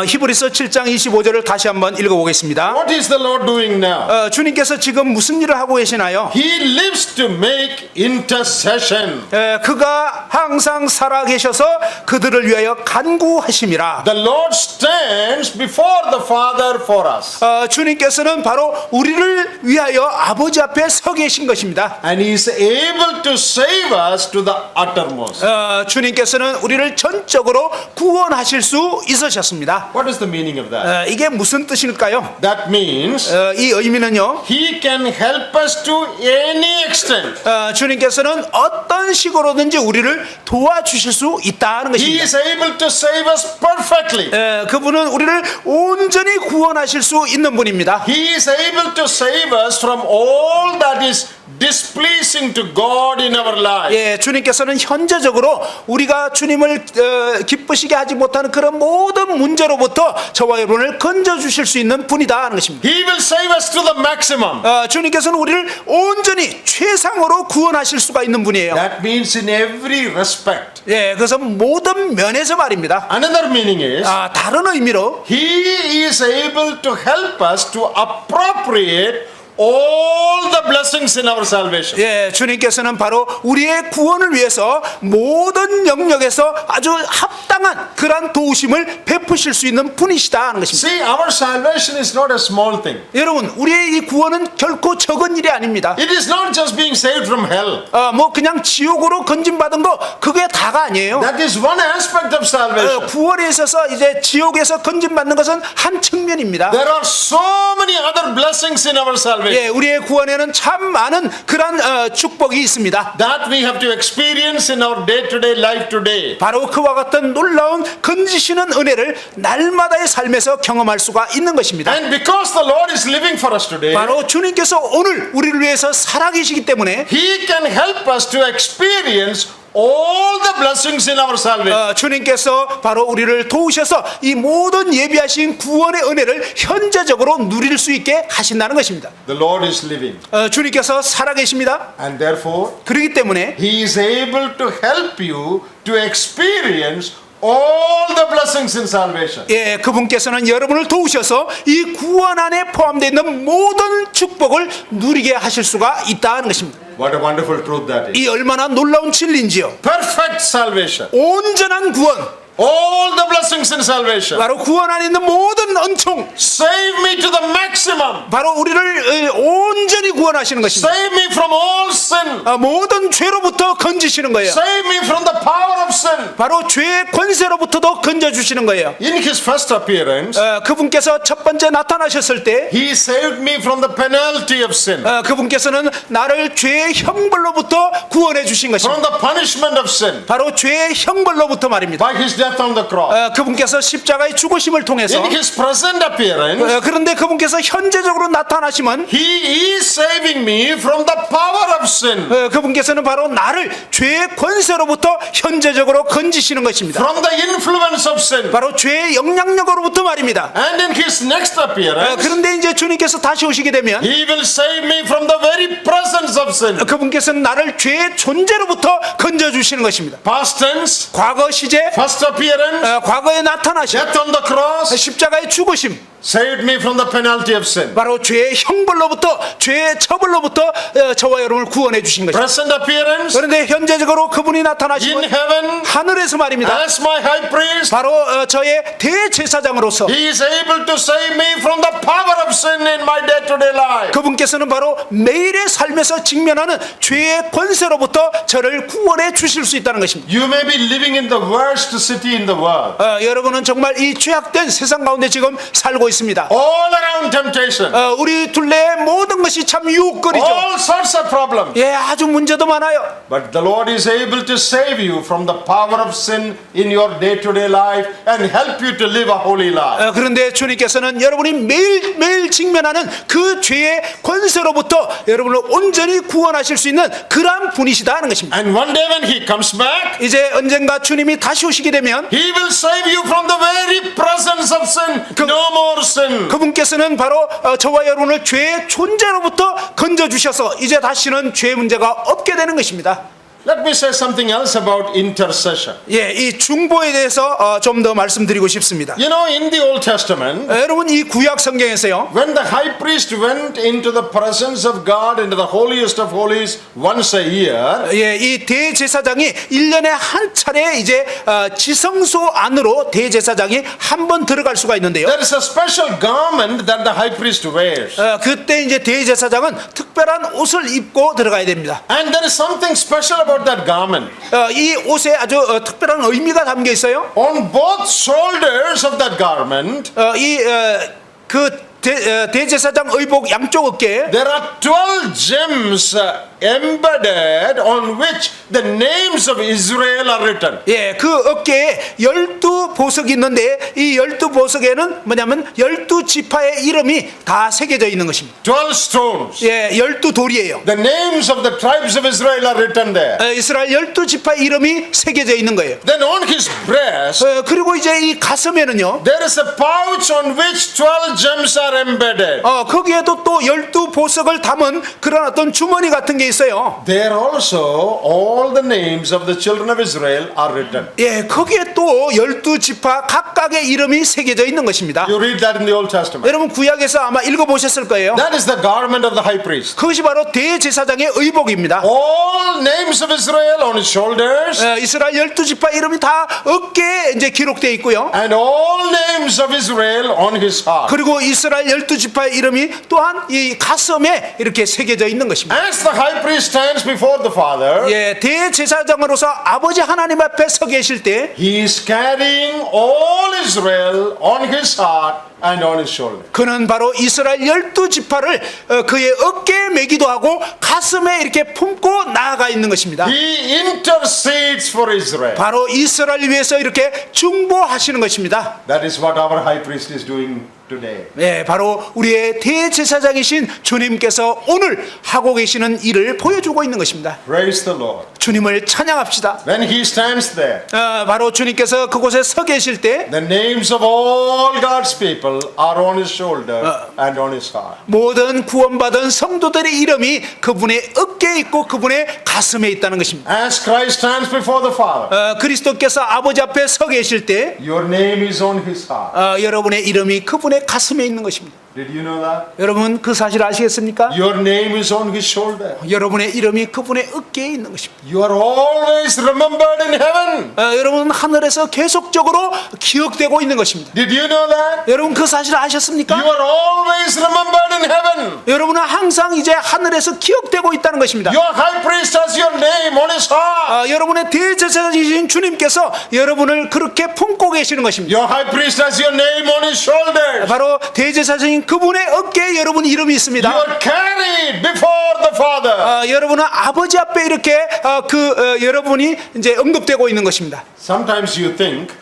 히브리서 7장 25절을 다시 한번 읽어보겠습니다. What is the Lord doing now? 주님께서 지금 무슨 일을 하고 계시나요? He lives to make intercession. 그가 항상 살아계셔서 그들을 위하여 간구하심이라. The Lord stands before the Father for us. 주님께서는 바로 우리를 위하여 아버지 앞에 서 계신 것입니다. And He is able to save us to the uttermost. 주님께서는 우리를 전적으로 구원하실 수 있으셨습니다. What is the meaning of that? 이게 무슨 뜻일까요? That means 이 의미는요, He can help us to any extent. 주님께서는 어떤 식으로든지 우리를 도와주실 수 있다는 He 것입니다. is able to save us perfectly. 그분은 우리를 온전히 구원하실 수 있는 분입니다. He is able to save us from all that is displeasing to God in our life. 주님께서는 현재적으로 우리가 주님을 기쁘시게 하지 못하는 그런 모든 문제로부터 저와 여러분을 건져주실 수 있는 분이다 하는 것입니다. He will save us to the maximum. 주님께서는 우리를 온전히 최상으로 구원하실 수가 있는 분이에요. That means in every respect. 그래서 모든 면에서 말입니다. Another meaning is 다른 의미로 He is able to help us to appropriate all the blessings in our salvation. 주님께서는 바로 우리의 구원을 위해서 모든 영역에서 아주 합당한 그러한 도우심을 베푸실 수 있는 분이시다 하는 것입니다. See, our salvation is not a small thing. 여러분, 우리의 이 구원은 결코 적은 일이 아닙니다. It is not just being saved from hell. 뭐 그냥 지옥으로 건진받은 거 그게 다가 아니에요. That is one aspect of salvation. 구원에 있어서 이제 지옥에서 건진받는 것은 한 측면입니다. There are so many other blessings in our salvation 우리의 구원에는 참 많은 그런 축복이 있습니다. that we have to experience in our day-to-day life today. 바로 그와 같은 놀라운 건지시는 은혜를 날마다의 삶에서 경험할 수가 있는 것입니다. And because the Lord is living for us today, 바로 주님께서 오늘 우리를 위해서 살아계시기 때문에 He can help us to experience all the blessings in our salvation. 주님께서 바로 우리를 도우셔서 이 모든 예비하신 구원의 은혜를 현재적으로 누릴 수 있게 하신다는 것입니다. The Lord is living. 주님께서 살아계십니다. And therefore, 그렇기 때문에 He is able to help you to experience all the blessings in salvation. 그분께서는 여러분을 도우셔서 이 구원 안에 포함되어 있는 모든 축복을 누리게 하실 수가 있다는 것입니다. What a wonderful truth that is. 이 얼마나 놀라운 진리인지요. Perfect salvation. 온전한 구원, All the blessings in salvation. 바로 구원 안에 있는 모든 은총, Save me to the maximum. 바로 우리를 온전히 구원하시는 것입니다. Save me from all sin. 모든 죄로부터 건지시는 거예요. Save me from the power of sin. 바로 죄의 권세로부터도 건져주시는 거예요. In His first appearance, 그분께서 첫 번째 나타나셨을 때 He saved me from the penalty of sin, 그분께서는 나를 죄의 형벌로부터 구원해 주신 from 것입니다. the punishment of sin, 바로 죄의 형벌로부터 말입니다. by His death on the cross. 그분께서 십자가의 죽으심을 통해서 In His present appearance, 그런데 그분께서 현재적으로 나타나시면 He is saving me from the power of sin, 그분께서는 바로 나를 죄의 권세로부터 현재적으로 건지시는 것입니다. from the influence of sin. 바로 죄의 영향력으로부터 말입니다. And in His next appearance, 그런데 이제 주님께서 다시 오시게 되면 He will save me from the very presence of sin. 그분께서는 나를 죄의 존재로부터 건져주시는 것입니다. Past tense, 과거 시제, first appearance, 과거에 나타나신 death on the cross, 십자가의 죽으심, saved me from the penalty of sin. 바로 죄의 형벌로부터, 죄의 처벌로부터 저와 여러분을 구원해 주신 것입니다. Present appearance, 그런데 현재적으로 그분이 in 나타나시면 heaven, 하늘에서 말입니다. as my high priest, 바로 저의 대제사장으로서 He is able to save me from the power of sin in my day-to-day life. 그분께서는 바로 매일의 삶에서 직면하는 죄의 권세로부터 저를 구원해 주실 수 있다는 것입니다. You may be living in the worst city in the world. 여러분은 정말 이 죄악된 세상 가운데 지금 살고 있습니다. All around temptation. 우리 둘레의 모든 것이 참 유혹거리죠. All sorts of problems. 아주 문제도 많아요. But the Lord is able to save you from the power of sin in your day-to-day life and help you to live a holy life. 그런데 주님께서는 여러분이 매일매일 직면하는 그 죄의 권세로부터 여러분을 온전히 구원하실 수 있는 그러한 분이시다는 것입니다. And one day when He comes back, 이제 언젠가 주님이 다시 오시게 되면 He will save you from the very presence of sin. No more sin. 그분께서는 바로 저와 여러분을 죄의 존재로부터 건져주셔서 이제 다시는 죄의 문제가 없게 되는 것입니다. Let me say something else about intercession. 예, 이 중보에 대해서 좀 더 말씀드리고 싶습니다. You know, in the Old Testament, 여러분 이 구약 성경에서요. when the high priest went into the presence of God, into the holiest of holies once a year, 예, 이 대제사장이 1년에 한 차례 이제 지성소 안으로 대제사장이 한 번 들어갈 수가 있는데요. there is a special garment that the high priest wears. 그때 이제 대제사장은 특별한 옷을 입고 들어가야 됩니다. And there is something special about that garment. 이 옷에 아주 특별한 의미가 담겨 있어요. On both shoulders of that garment, 대제사장 의복 양쪽 어깨에 there are 12 gems embedded on which the names of Israel are written. 예, 그 어깨에 12보석이 있는데 이 12보석에는 뭐냐면 12지파의 이름이 다 새겨져 있는 것입니다. 12 stones. 예, 12돌이에요. The names of the tribes of Israel are written there. 이스라엘 12지파의 이름이 새겨져 있는 거예요. Then on his breast, 그리고 이제 이 가슴에는요. there is a pouch on which 12 gems are embedded. 거기에도 또 12보석을 담은 그런 어떤 주머니 같은 게 있어요. There also all the names of the children of Israel are written. 예, 거기에 또 12지파 각각의 이름이 새겨져 있는 것입니다. You read that in the Old Testament. 여러분 구약에서 아마 읽어보셨을 거예요. That is the garment of the high priest. 그것이 바로 대제사장의 의복입니다. All names of Israel on his shoulders, 이스라엘 12지파 이름이 다 어깨에 이제 기록되어 있고요. and all names of Israel on his heart. 그리고 이스라엘 12지파의 이름이 또한 이 가슴에 이렇게 새겨져 있는 것입니다. As the high priest stands before the Father, 예, 대제사장으로서 아버지 하나님 앞에 서 계실 때 he is carrying all Israel on his heart and on his shoulder. 그는 바로 이스라엘 12지파를 그의 어깨에 메기도 하고 가슴에 이렇게 품고 나아가 있는 것입니다. He intercedes for Israel. 바로 이스라엘 위해서 이렇게 중보하시는 것입니다. That is what our high priest is doing today. 네, 바로 우리의 대제사장이신 주님께서 오늘 하고 계시는 일을 보여주고 있는 것입니다. Praise the Lord. 주님을 찬양합시다. When he stands there, 바로 주님께서 그곳에 서 계실 때 the names of all God's people are on his shoulder and on his heart. 모든 구원받은 성도들의 이름이 그분의 어깨에 있고 그분의 가슴에 있다는 것입니다. As Christ stands before the Father, 그리스도께서 아버지 앞에 서 계실 때 your name is on his heart. 여러분의 이름이 그분의 가슴에 있는 것입니다. Did you know that? 여러분 그 사실 아시겠습니까? Your name is on his shoulder. 여러분의 이름이 그분의 어깨에 있는 것입니다. You are always remembered in heaven. 여러분은 하늘에서 계속적으로 기억되고 있는 것입니다. Did you know that? 여러분 그 사실 아셨습니까? You are always remembered in heaven. 여러분은 항상 이제 하늘에서 기억되고 있다는 것입니다. Your high priest has your name on his heart. 여러분의 대제사장이신 주님께서 여러분을 그렇게 품고 계시는 것입니다. Your high priest has your name on his shoulders. 바로 대제사장인 그분의 어깨에 여러분 이름이 있습니다. You are carried before the Father. 여러분은 아버지 앞에 이렇게 여러분이 이제 언급되고 있는 것입니다. Sometimes you think,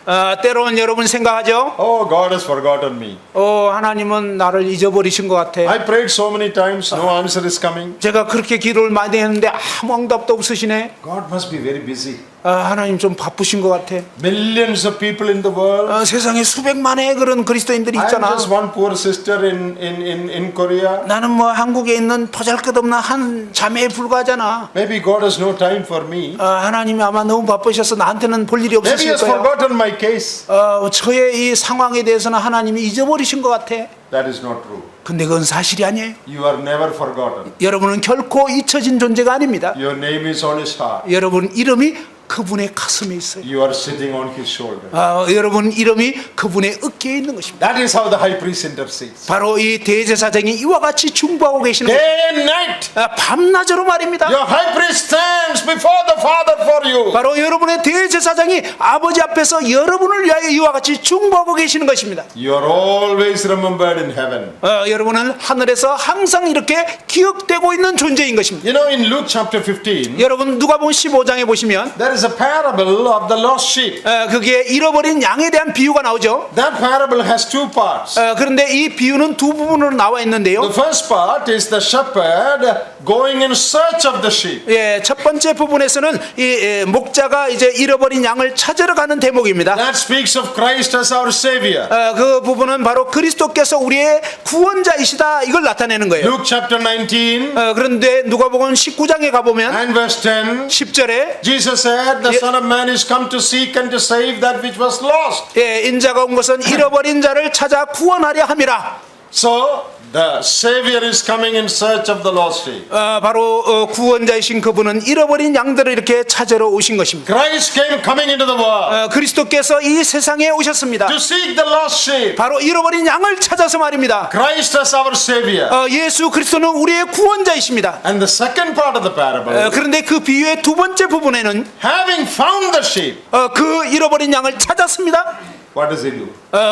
때로는 여러분 생각하죠. oh, God has forgotten me. 하나님은 나를 잊어버리신 것 같아. I prayed so many times, no answer is coming. 제가 그렇게 기도를 많이 했는데 아무 응답도 없으시네. God must be very busy. 하나님 좀 바쁘신 것 같아. Millions of people in the world. 세상에 수백만의 그런 그리스도인들이 I'm 있잖아. just one poor sister in Korea. 나는 뭐 한국에 있는 보잘것없는 한 자매에 불과하잖아. Maybe God has no time for me. 하나님이 아마 너무 바쁘셔서 나한테는 볼 일이 Maybe he 없으실 has 거야. forgotten my case. 저의 이 상황에 대해서는 하나님이 잊어버리신 것 같아. That is not true. 근데 그건 사실이 아니에요. You are never forgotten. 여러분은 결코 잊혀진 존재가 아닙니다. Your name is on his heart. 여러분 이름이 그분의 가슴에 있어요. You are sitting on his shoulder. 여러분 이름이 그분의 어깨에 있는 것입니다. That is how the high priest intercedes. 바로 이 대제사장이 이와 같이 중보하고 계시는 Day 것입니다. and night, 밤낮으로 말입니다. your high priest stands before the Father for you. 바로 여러분의 대제사장이 아버지 앞에서 여러분을 위하여 이와 같이 중보하고 계시는 것입니다. You are always remembered in heaven. 여러분은 하늘에서 항상 이렇게 기억되고 있는 존재인 것입니다. You know, in Luke chapter 15, 여러분 누가복음 15장에 보시면 there is is a parable of the lost sheep. 그게 잃어버린 양에 대한 비유가 나오죠. That parable has two parts. 그런데 이 비유는 두 부분으로 나와 있는데요. The first part is the shepherd going in search of the sheep. 예, 첫 번째 부분에서는 이 목자가 이제 잃어버린 양을 찾으러 가는 대목입니다. That speaks of Christ as our Savior. 그 부분은 바로 그리스도께서 우리의 구원자이시다 이걸 나타내는 거예요. Luke chapter 19 그런데 누가복음 19장에 가보면 and verse 10, 10절에 Jesus said, the Son of Man is come to seek and to save that which was lost. 예, 인자가 온 것은 잃어버린 자를 찾아 구원하려 함이라. So, the Savior is coming in search of the lost sheep. 바로 구원자이신 그분은 잃어버린 양들을 이렇게 찾으러 오신 것입니다. Christ came coming into the world 그리스도께서 이 세상에 오셨습니다. to seek the lost sheep. 바로 잃어버린 양을 찾아서 말입니다. Christ as our Savior. 예수 그리스도는 우리의 구원자이십니다. And the second part of the parable, 그런데 그 비유의 두 번째 부분에는 having found the sheep, 그 잃어버린 양을 찾았습니다. what does he do?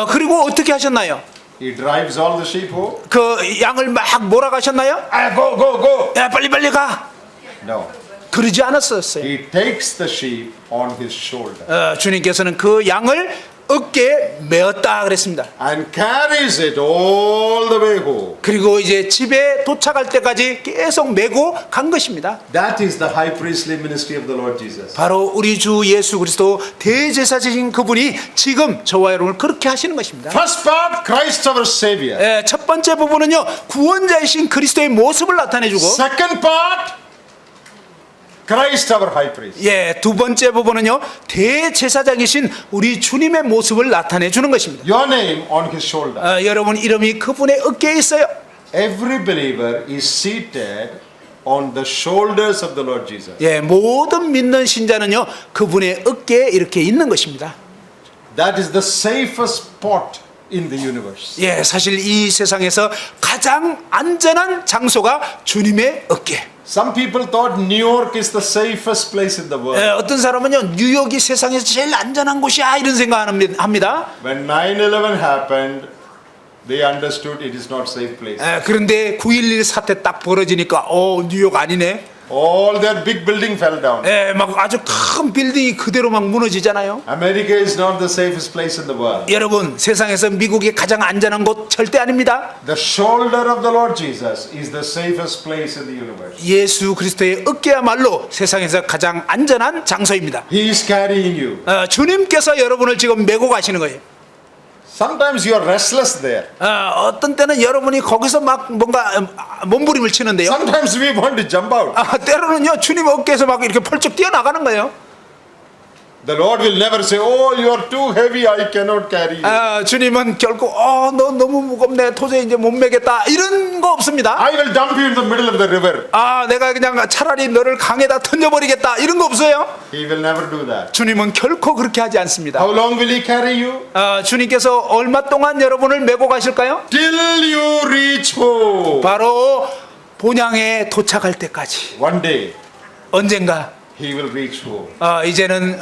그리고 어떻게 하셨나요? He drives all the sheep home. 그 양을 막 몰아가셨나요? Go, go, go. 야, 빨리 가. No. 그러지 않았었어요. He takes the sheep on his shoulder 주님께서는 그 양을 어깨에 메었다 그랬습니다. and carries it all the way home. 그리고 이제 집에 도착할 때까지 계속 메고 간 것입니다. That is the high priestly ministry of the Lord Jesus. 바로 우리 주 예수 그리스도 대제사장이신 그분이 지금 저와 여러분을 그렇게 하시는 것입니다. First part, Christ our Savior. 첫 번째 부분은요, 구원자이신 그리스도의 모습을 나타내주고, Second part, Christ our high priest. 두 번째 부분은요, 대제사장이신 우리 주님의 모습을 나타내 주는 것입니다. Your name on his shoulder. 여러분 이름이 그분의 어깨에 있어요. Every believer is seated on the shoulders of the Lord Jesus. 모든 믿는 신자는요, 그분의 어깨에 이렇게 있는 것입니다. That is the safest spot in the universe. 사실 이 세상에서 가장 안전한 장소가 주님의 어깨. Some people thought New York is the safest place in the world. 어떤 사람은요, 뉴욕이 세상에서 제일 안전한 곳이야 이런 생각합니다. When 9/11 happened, they understood it is not safe place. 그런데 9.11 사태 딱 벌어지니까 뉴욕 아니네. All their big building fell down. 막 아주 큰 빌딩이 그대로 막 무너지잖아요. America is not the safest place in the world. 여러분, 세상에서 미국이 가장 안전한 곳 절대 아닙니다. The shoulder of the Lord Jesus is the safest place in the universe. 예수 그리스도의 어깨야말로 세상에서 가장 안전한 장소입니다. He is carrying you. 주님께서 여러분을 지금 메고 가시는 거예요. Sometimes you are restless there. 어떤 때는 여러분이 거기서 막 뭔가 몸부림을 치는데요. Sometimes we want to jump out. 때로는요, 주님 어깨에서 막 이렇게 펄쩍 뛰어나가는 거예요. The Lord will never say, "Oh, you are too heavy, I cannot carry you." 주님은 결코 너 너무 무겁네, 도저히 이제 못 메겠다 이런 거 없습니다. I will dump you in the middle of the river. 내가 그냥 차라리 너를 강에다 던져버리겠다 이런 거 없어요. He will never do that. 주님은 결코 그렇게 하지 않습니다. How long will He carry you? 주님께서 얼마 동안 여러분을 메고 가실까요? Till you reach home. 바로 본향에 도착할 때까지. One day, 언젠가 He will reach home. 이제는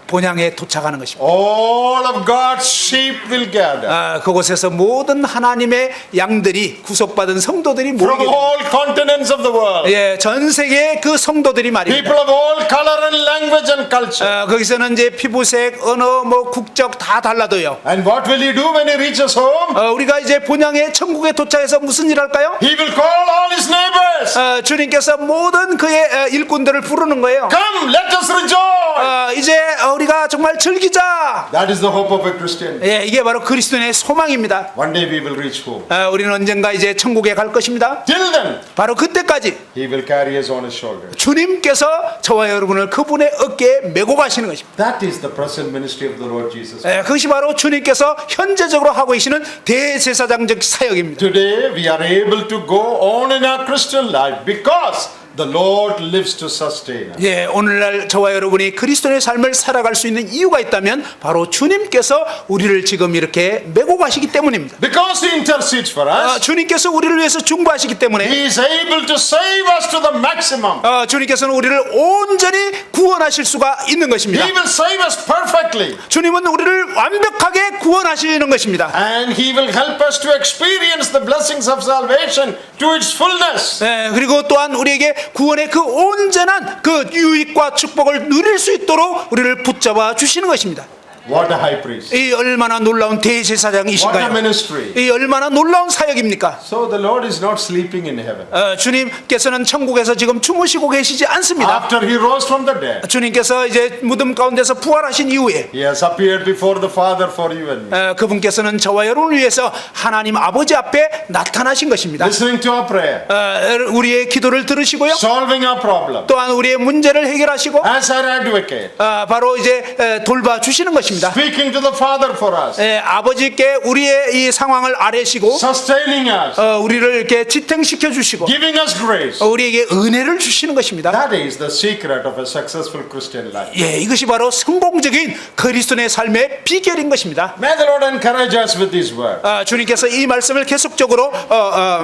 본향에 도착하는 것입니다. All of God's sheep will gather. 그곳에서 모든 하나님의 양들이 구속받은 성도들이 From 모이게 all continents of the world. 전 세계의 그 성도들이 말입니다. People of all color and language and culture. 거기서는 이제 피부색, 언어, 국적 다 달라도요. And what will He do when He reaches home? 우리가 이제 본향의 천국에 도착해서 무슨 일 할까요? He will call all His neighbors. 주님께서 모든 그의 일꾼들을 부르는 거예요. Come, let us rejoice. 이제 우리가 정말 즐기자. That is the hope of a Christian. 이게 바로 그리스도인의 소망입니다. One day we will reach home. 우리는 언젠가 이제 천국에 갈 것입니다. Till then, 바로 그때까지 He will carry us on His shoulder. 주님께서 저와 여러분을 그분의 어깨에 메고 가시는 것입니다. That is the present ministry of the Lord Jesus. 그것이 바로 주님께서 현재적으로 하고 계시는 대제사장적 사역입니다. Today we are able to go on in our Christian life because the Lord lives to sustain us. 오늘날 저와 여러분이 그리스도의 삶을 살아갈 수 있는 이유가 있다면 바로 주님께서 우리를 지금 이렇게 메고 가시기 때문입니다. Because He intercedes for us, 주님께서 우리를 위해서 중보하시기 때문에 He is able to save us to the maximum. 주님께서는 우리를 온전히 구원하실 수가 있는 것입니다. He will save us perfectly. 주님은 우리를 완벽하게 구원하시는 것입니다. And He will help us to experience the blessings of salvation to its fullness. 그리고 또한 우리에게 구원의 그 온전한 그 유익과 축복을 누릴 수 있도록 우리를 붙잡아 주시는 것입니다. What a high priest. 이 얼마나 놀라운 What a 대제사장이신가요? ministry. 이 얼마나 놀라운 사역입니까? So the Lord is not sleeping in heaven. 주님께서는 천국에서 지금 주무시고 계시지 않습니다. After he rose from the dead, 주님께서 이제 무덤 가운데서 부활하신 이후에 he has appeared before the Father for you and me. 그분께서는 저와 여러분을 위해서 하나님 아버지 앞에 나타나신 것입니다. Listening to our prayer, 우리의 기도를 들으시고요. solving our problem. 또한 우리의 문제를 해결하시고 As our advocate, 바로 이제 돌봐주시는 것입니다. speaking to the Father for us, 아버지께 우리의 이 상황을 아뢰시고 sustaining us, 우리를 이렇게 지탱시켜 주시고 giving us grace. 우리에게 은혜를 주시는 것입니다. That is the secret of a successful Christian life. 예, 이것이 바로 성공적인 그리스도인의 삶의 비결인 것입니다. May the Lord encourage us with His word. 주님께서 이 말씀을 계속적으로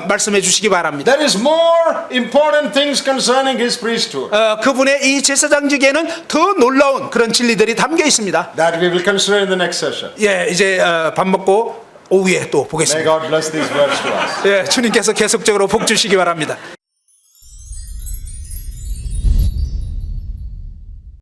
말씀해 주시기 바랍니다. There is more important things concerning His priesthood 그분의 이 제사장직에는 더 놀라운 그런 진리들이 담겨 있습니다. that we will consider in the next session. 예, 이제 밥 먹고 오후에 또 May 보겠습니다. God bless these words to us. 예, 주님께서 계속적으로 복 주시기 바랍니다.